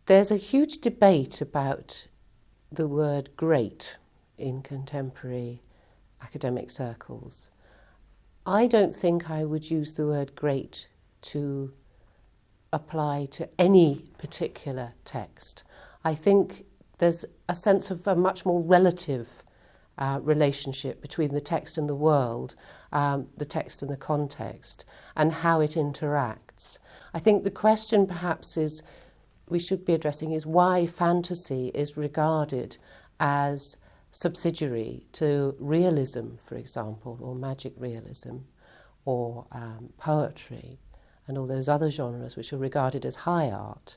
There's a huge debate about the word great in contemporary academic circles. I don't think I would use the word great to apply to any particular text. I think there's a sense of a much more relative relationship between the text and the world, the text and the context, and how it interacts. I think the question perhaps we should be addressing is why fantasy is regarded as subsidiary to realism, for example, or magic realism, or poetry, and all those other genres which are regarded as high art.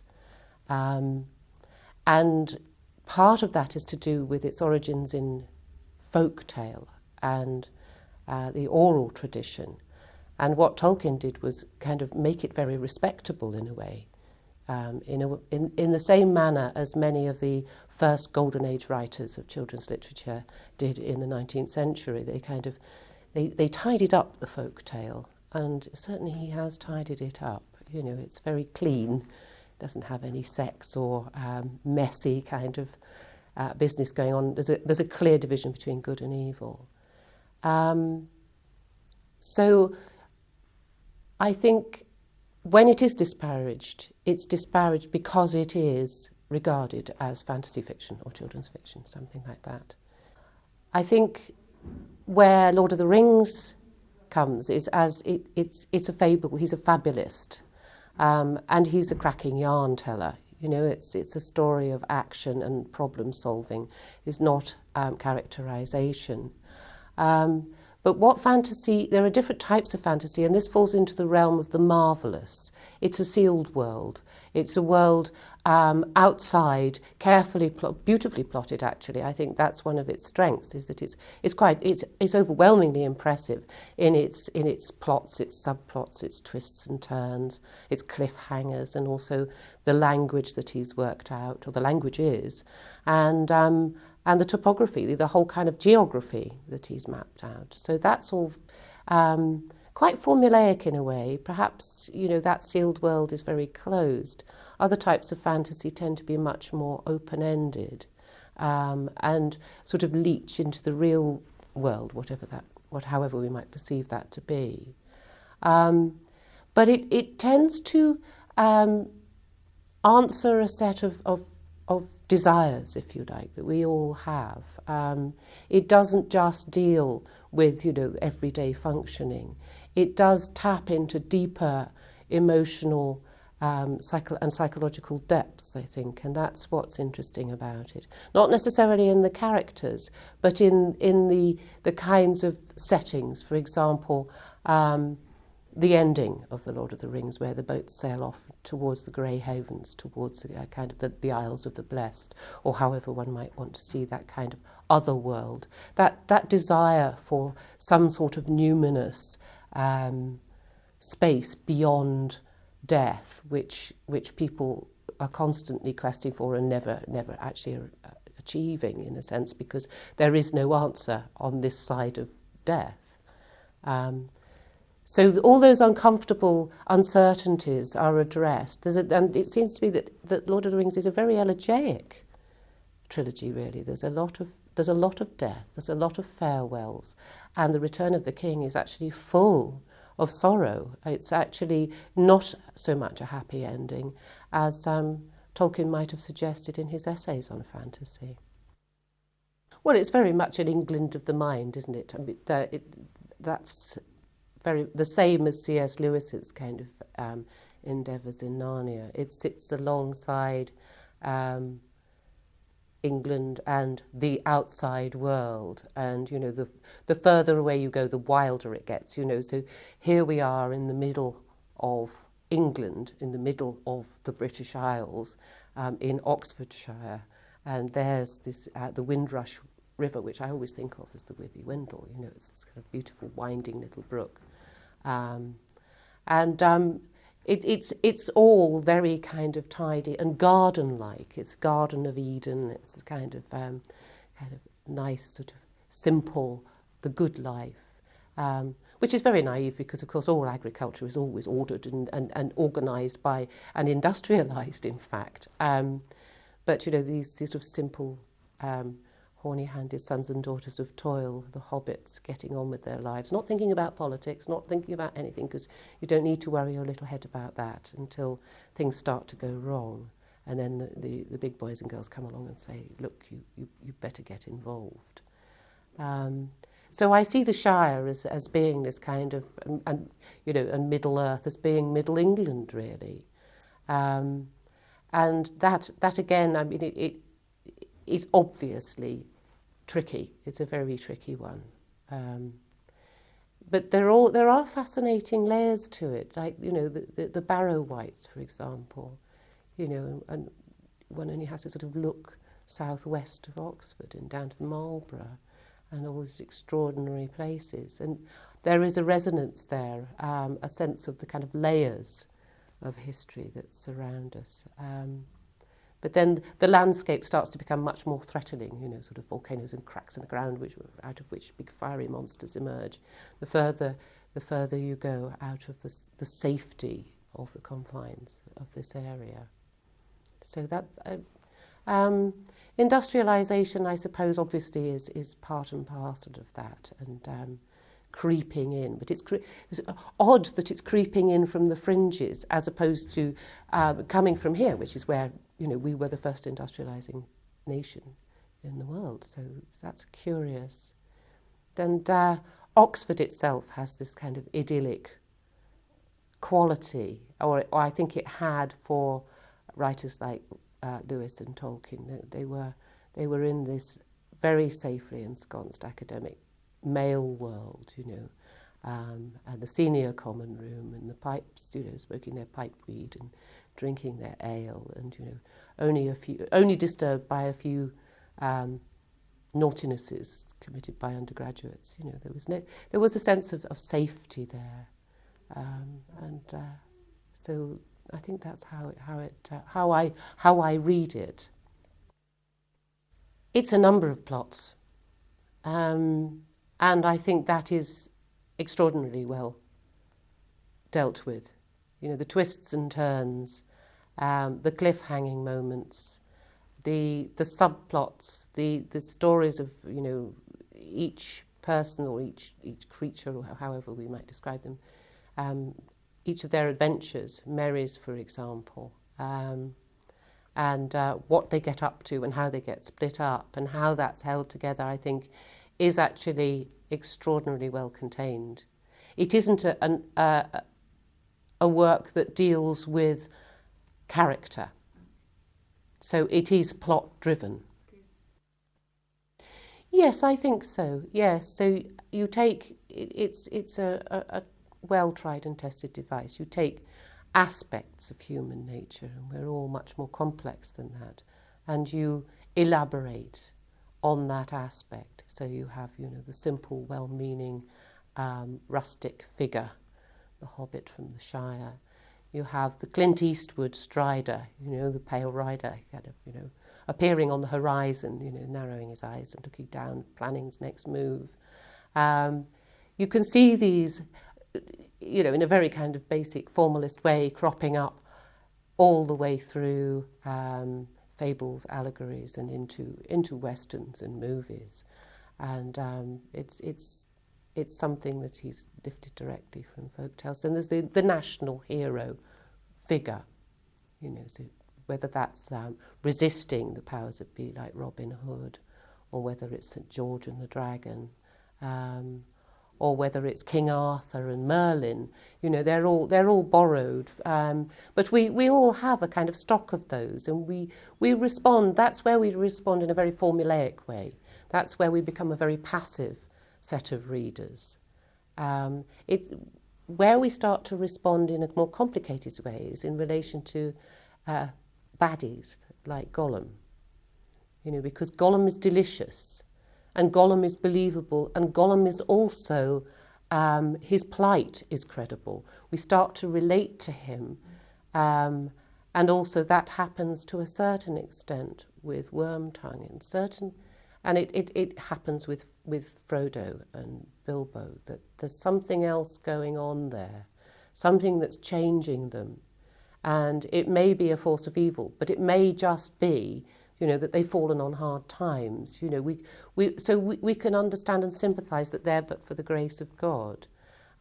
And part of that is to do with its origins in folk tale and the oral tradition. And what Tolkien did was kind of make it very respectable in a way, in the same manner as many of the first Golden Age writers of children's literature did in the 19th century. They tidied up the folk tale, and certainly he has tidied it up. You know, it's very clean, doesn't have any sex or messy kind of business going on. There's a clear division between good and evil. So I think when it is disparaged, it's disparaged because it is regarded as fantasy fiction or children's fiction, something like that. I think where Lord of the Rings comes is as it's a fable. He's a fabulist, and he's a cracking yarn teller. You know, it's a story of action and problem solving. It's not characterization. But what fantasy, there are different types of fantasy, and this falls into the realm of the marvellous. It's a sealed world. It's a world outside, beautifully plotted, actually. I think that's one of its strengths, is that it's overwhelmingly impressive in its plots, its subplots, its twists and turns, its cliffhangers, and also the language that he's worked out, or the language is, and the topography, the whole kind of geography that he's mapped out. So that's all quite formulaic in a way. Perhaps, you know, that sealed world is very closed. Other types of fantasy tend to be much more open-ended and sort of leach into the real world, however we might perceive that to be. But it tends to answer a set of desires, if you like, that we all have. It doesn't just deal with, you know, everyday functioning. It does tap into deeper emotional and psychological depths, I think, and that's what's interesting about it. Not necessarily in the characters, but in the kinds of settings. For example, the ending of The Lord of the Rings, where the boats sail off towards the Grey Havens, towards kind of the Isles of the Blessed, or however one might want to see that kind of other world. That desire for some sort of numinous space beyond death, which people are constantly questing for and never actually achieving, in a sense, because there is no answer on this side of death. So all those uncomfortable uncertainties are addressed. And it seems to be that Lord of the Rings is a very elegiac trilogy, really. There's a lot of death, there's a lot of farewells, and The Return of the King is actually full of sorrow. It's actually not so much a happy ending as Tolkien might have suggested in his essays on fantasy. Well, it's very much an England of the mind, isn't it? I mean, that's very the same as C.S. Lewis's kind of endeavours in Narnia. It sits alongside England and the outside world, and you know, the further away you go, the wilder it gets. You know, so here we are in the middle of England, in the middle of the British Isles, in Oxfordshire, and there's this the Windrush River, which I always think of as the Withy-Windle. You know, it's this kind of beautiful winding little brook. It's all very kind of tidy and garden-like. It's Garden of Eden. It's kind of nice, sort of simple, the good life, which is very naive because, of course, all agriculture is always ordered and organised by, and industrialised, in fact. But, you know, these sort of simple, horny-handed sons and daughters of toil, the hobbits, getting on with their lives, not thinking about politics, not thinking about anything, because you don't need to worry your little head about that until things start to go wrong. And then the big boys and girls come along and say, look, you better get involved. So I see the Shire as being this kind of, and Middle Earth as being Middle England, really. And that again, I mean, it is obviously tricky. It's a very tricky one. But there are fascinating layers to it, like, you know, the Barrow Wights, for example, you know, and one only has to sort of look southwest of Oxford and down to the Marlborough and all these extraordinary places. And there is a resonance there, a sense of the kind of layers of history that surround us. But then the landscape starts to become much more threatening, you know, sort of volcanoes and cracks in the ground out of which big fiery monsters emerge. The further you go out of the safety of the confines of this area. So that industrialisation, I suppose, obviously is part and parcel of that, and creeping in. But it's odd that it's creeping in from the fringes as opposed to coming from here, which is where, you know, we were the first industrialising nation in the world. So that's curious. And Oxford itself has this kind of idyllic quality, or I think it had for writers like Lewis and Tolkien. They were in this very safely ensconced academic male world, you know, and the senior common room and the pipes, you know, smoking their pipe weed and drinking their ale, and, you know, only disturbed by a few naughtinesses committed by undergraduates. You know, there was a sense of safety there, so I think that's how I read it. It's a number of plots, and I think that is extraordinarily well dealt with. You know, the twists and turns, the cliffhanging moments, the subplots, the stories of, you know, each person or each creature, or however we might describe them, each of their adventures, Mary's, for example, and what they get up to and how they get split up and how that's held together, I think, is actually extraordinarily well contained. It isn't a work that deals with character, so it is plot driven. Yes, I think so. Yes, so you take it's a well tried and tested device. You take aspects of human nature, and we're all much more complex than that, and you elaborate on that aspect. So you have, you know, the simple, well-meaning, rustic figure, the hobbit from the Shire. You have the Clint Eastwood Strider, you know, the pale rider, kind of, you know, appearing on the horizon, you know, narrowing his eyes and looking down, planning his next move. You can see these, you know, in a very kind of basic formalist way, cropping up all the way through fables, allegories, and into westerns and movies, and it's something that he's lifted directly from folktales. And there's the national hero figure, you know, so whether that's resisting the powers that be, like Robin Hood, or whether it's St. George and the Dragon, or whether it's King Arthur and Merlin, you know, they're all borrowed, but we all have a kind of stock of those, and we respond. That's where we respond in a very formulaic way. That's where we become a very passive set of readers. It's where we start to respond in a more complicated way is in relation to baddies like Gollum, you know, because Gollum is delicious, and Gollum is believable, and Gollum is also, his plight is credible. We start to relate to him, and also that happens to a certain extent with Wormtongue, And it happens with Frodo and Bilbo, that there's something else going on there, something that's changing them. And it may be a force of evil, but it may just be, that they've fallen on hard times. We can understand and sympathise that they're but for the grace of God.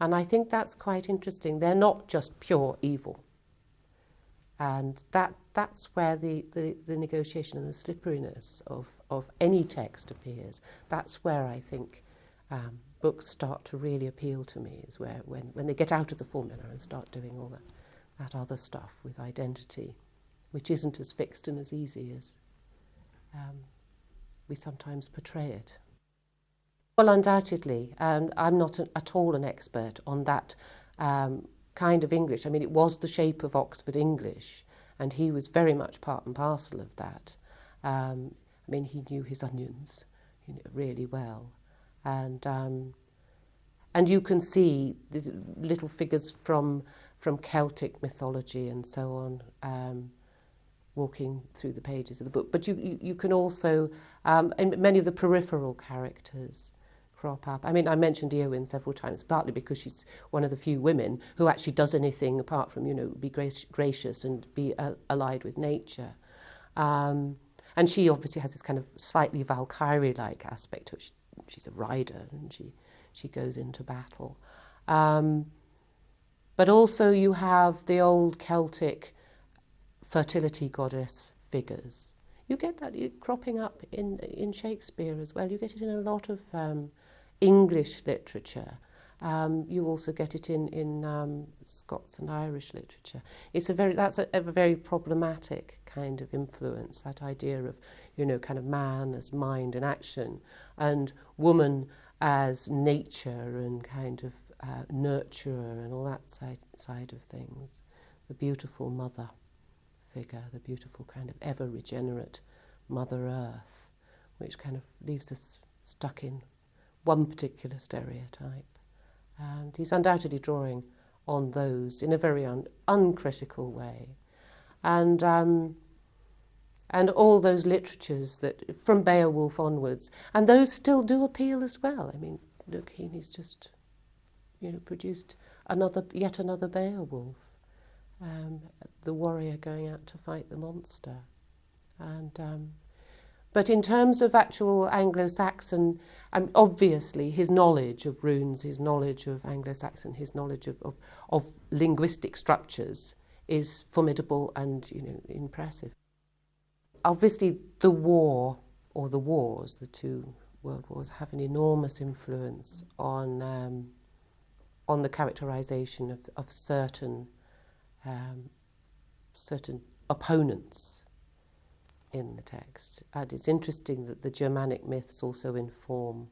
And I think that's quite interesting. They're not just pure evil. And that's where the negotiation and the slipperiness of any text appears. That's where I think books start to really appeal to me, is where when they get out of the formula and start doing all that other stuff with identity, which isn't as fixed and as easy as we sometimes portray it. Well, undoubtedly, and I'm not at all an expert on that kind of English. I mean, it was the shape of Oxford English, and he was very much part and parcel of that. He knew his onions, really well, and you can see the little figures from Celtic mythology and so on, walking through the pages of the book. But you can also, and many of the peripheral characters crop up. I mean, I mentioned Eowyn several times, partly because she's one of the few women who actually does anything apart from, be gracious and be allied with nature. And she obviously has this kind of slightly Valkyrie-like aspect to it. She's a rider and she goes into battle. But also you have the old Celtic fertility goddess figures. You get that cropping up in Shakespeare as well. You get it in a lot of English literature. You also get it in Scots and Irish literature. That's a very problematic kind of influence, that idea of, kind of man as mind and action, and woman as nature and kind of nurturer and all that side of things. The beautiful mother figure, the beautiful kind of ever-regenerate Mother Earth, which kind of leaves us stuck in one particular stereotype. And he's undoubtedly drawing on those in a very uncritical way. And all those literatures that, from Beowulf onwards, and those still do appeal as well. I mean, Luke Heaney's just, produced yet another Beowulf. The warrior going out to fight the monster. But in terms of actual Anglo-Saxon, obviously his knowledge of runes, his knowledge of Anglo-Saxon, his knowledge of linguistic structures is formidable and impressive. Obviously the war, or the wars, the two world wars, have an enormous influence on the characterization of certain opponents in the text. And it's interesting that the Germanic myths also inform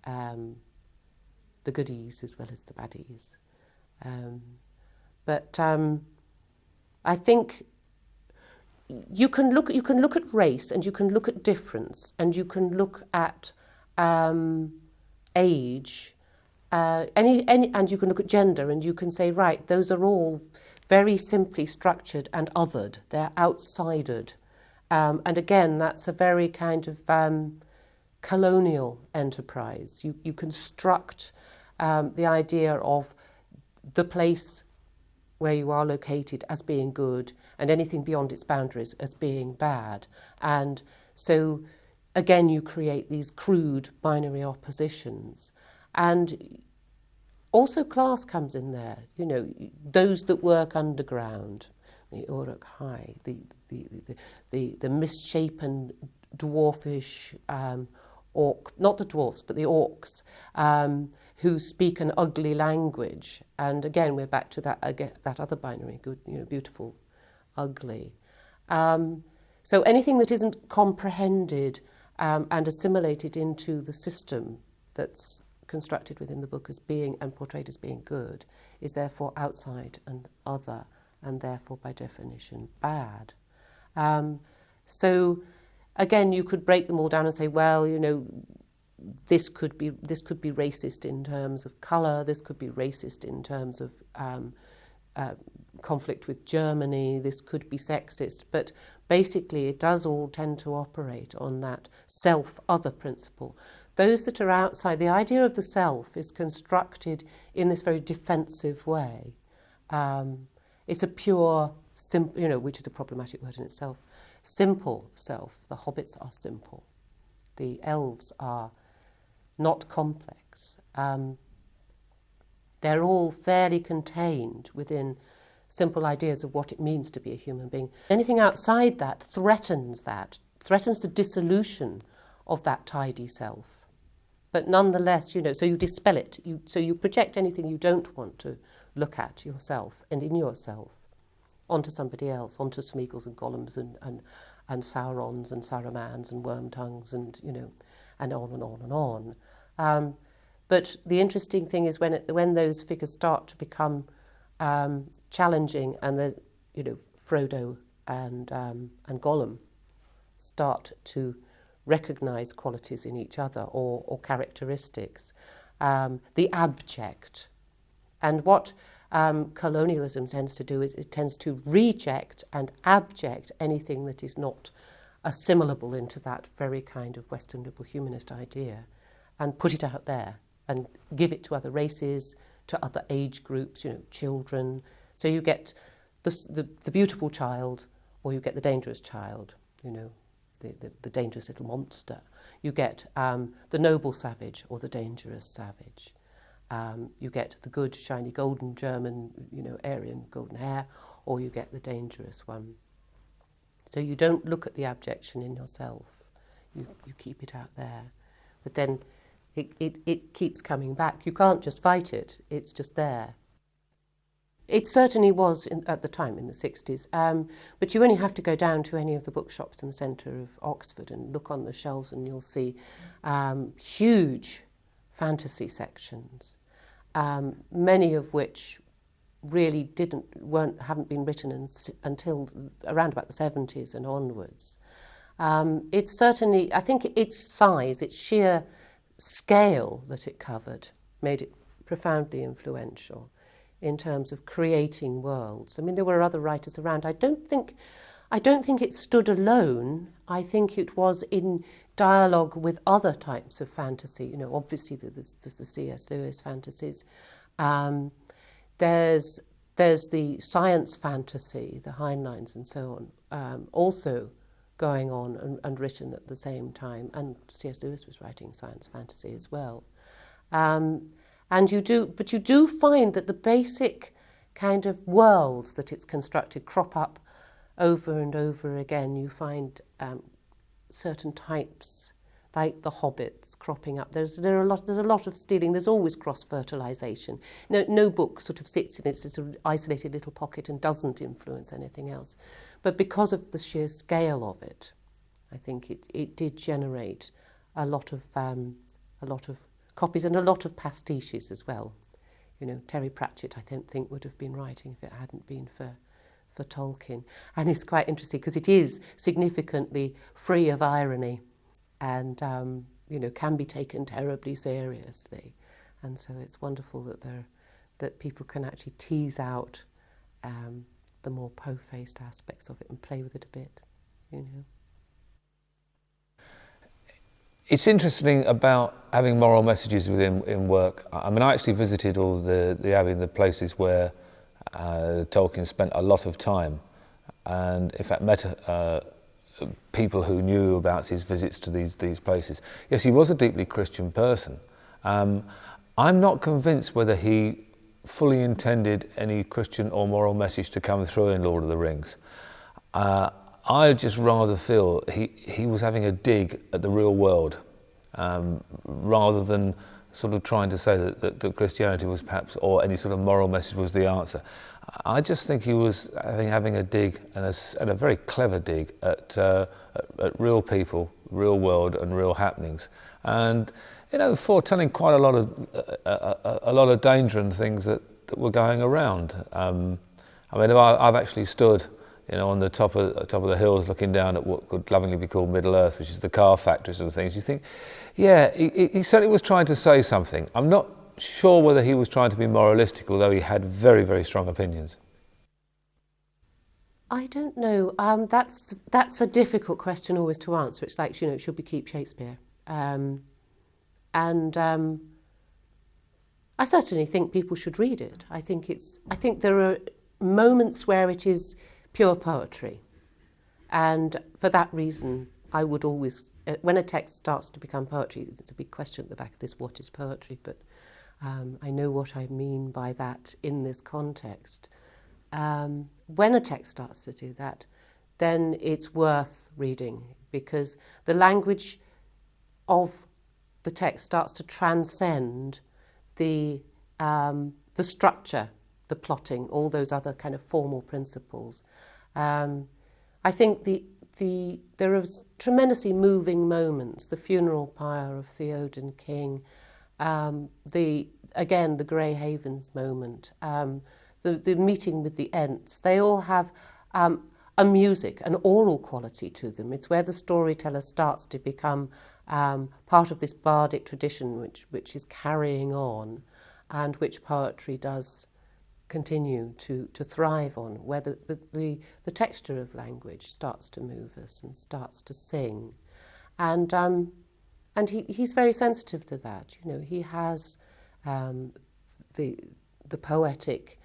the goodies as well as the baddies. But I think you can look at race, and you can look at difference, and you can look at age, and you can look at gender, and you can say, right, those are all very simply structured and othered. They're outsided. And again, that's a very kind of colonial enterprise. You construct the idea of the place where you are located as being good, and anything beyond its boundaries as being bad. And so, again, you create these crude binary oppositions. And also class comes in there, those that work underground, the Uruk-hai, the misshapen, dwarfish orc, not the dwarfs, but the orcs, who speak an ugly language. And again, we're back to that other binary, good, beautiful, ugly. So anything that isn't comprehended and assimilated into the system that's constructed within the book as being and portrayed as being good is therefore outside and other, and therefore by definition bad. So again, you could break them all down and say, well, this could be racist in terms of colour, this could be racist in terms of conflict with Germany, this could be sexist, but basically it does all tend to operate on that self-other principle. Those that are outside, the idea of the self is constructed in this very defensive way. It's a pure, which is a problematic word in itself, simple self. The hobbits are simple. The elves are not complex. They're all fairly contained within simple ideas of what it means to be a human being. Anything outside that threatens the dissolution of that tidy self. But nonetheless, so you dispel it. So you project anything you don't want to look at yourself and in yourself onto somebody else, onto Smeagol's and Gollums and Saurons and Saramans and Wormtongues and and on and on and on. But the interesting thing is when those figures start to become challenging, and there's Frodo and Gollum start to recognise qualities in each other or characteristics, the abject. And what colonialism tends to do is it tends to reject and abject anything that is not assimilable into that very kind of Western liberal humanist idea and put it out there and give it to other races, to other age groups, children. So you get the beautiful child, or you get the dangerous child, the dangerous little monster. You get the noble savage or the dangerous savage. You get the good, shiny, golden German, Aryan golden hair, or you get the dangerous one. So you don't look at the abjection in yourself. You keep it out there. But then it keeps coming back. You can't just fight it. It's just there. It certainly was at the time, in the 60s. But you only have to go down to any of the bookshops in the centre of Oxford and look on the shelves, and you'll see huge fantasy sections, many of which really haven't been written until around about the 70s and onwards. It's certainly, I think its size, its sheer scale that it covered, made it profoundly influential in terms of creating worlds. I mean, there were other writers around. I don't think it stood alone. I think it was in dialogue with other types of fantasy. Obviously there's the C.S. Lewis fantasies. There's the science fantasy, the Heinleins and so on, also going on and written at the same time. And C.S. Lewis was writing science fantasy as well. And you do find that the basic kind of worlds that it's constructed crop up over and over again. You find certain types, like the hobbits, cropping up. There's a lot of stealing. There's always cross-fertilisation. No book sort of sits in its sort of isolated little pocket and doesn't influence anything else. But because of the sheer scale of it, I think it did generate a lot of copies and a lot of pastiches as well. Terry Pratchett, I don't think, would have been writing if it hadn't been for Tolkien. And it's quite interesting because it is significantly free of irony and, can be taken terribly seriously. And so it's wonderful that people can actually tease out the more po-faced aspects of it and play with it a bit, It's interesting about having moral messages in work. I mean, I actually visited all the Abbey and the places where Tolkien spent a lot of time, and in fact met people who knew about his visits to these places. Yes, he was a deeply Christian person. I'm not convinced whether he fully intended any Christian or moral message to come through in Lord of the Rings. I just rather feel he was having a dig at the real world, rather than sort of trying to say that Christianity was perhaps, or any sort of moral message was the answer. I just think he was having a dig, and a very clever dig at real people, real world, and real happenings, and foretelling quite a lot of danger and things that were going around. I mean, I've actually stood, on the top of the hills, looking down at what could lovingly be called Middle Earth, which is the car factories and things. You think, yeah, he certainly was trying to say something. I'm not sure whether he was trying to be moralistic, although he had very, very strong opinions. I don't know. That's a difficult question always to answer. It's like, should we keep Shakespeare? And I certainly think people should read it. I think there are moments where it is pure poetry, and for that reason, I would always, when a text starts to become poetry, there's a big question at the back of this: what is poetry? But I know what I mean by that in this context. When a text starts to do that, then it's worth reading, because the language of the text starts to transcend the structure, the plotting, all those other kind of formal principles. I think there are tremendously moving moments. The funeral pyre of Theoden King, the Grey Havens moment, the meeting with the Ents. They all have a music, an oral quality to them. It's where the storyteller starts to become part of this bardic tradition which is carrying on, and which poetry does continue to thrive on, where the texture of language starts to move us and starts to sing. And he's very sensitive to that. He has the poetic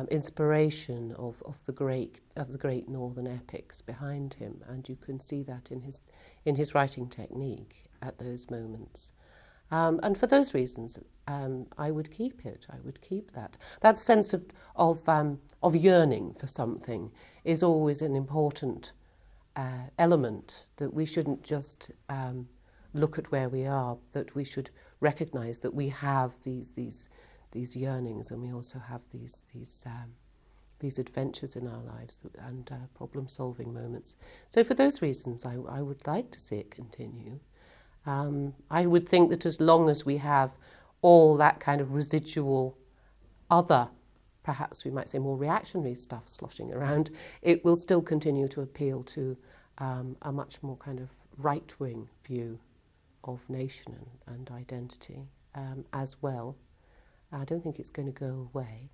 inspiration of the great northern epics behind him, and you can see that in his writing technique at those moments. And for those reasons, I would keep it. I would keep that. That sense of yearning for something is always an important element, that we shouldn't just look at where we are, that we should recognise that we have these yearnings, and we also have these adventures in our lives and problem-solving moments. So for those reasons, I would like to see it continue. I would think that as long as we have all that kind of residual other, perhaps we might say more reactionary stuff sloshing around, it will still continue to appeal to a much more kind of right-wing view of nation and identity as well. I don't think it's going to go away.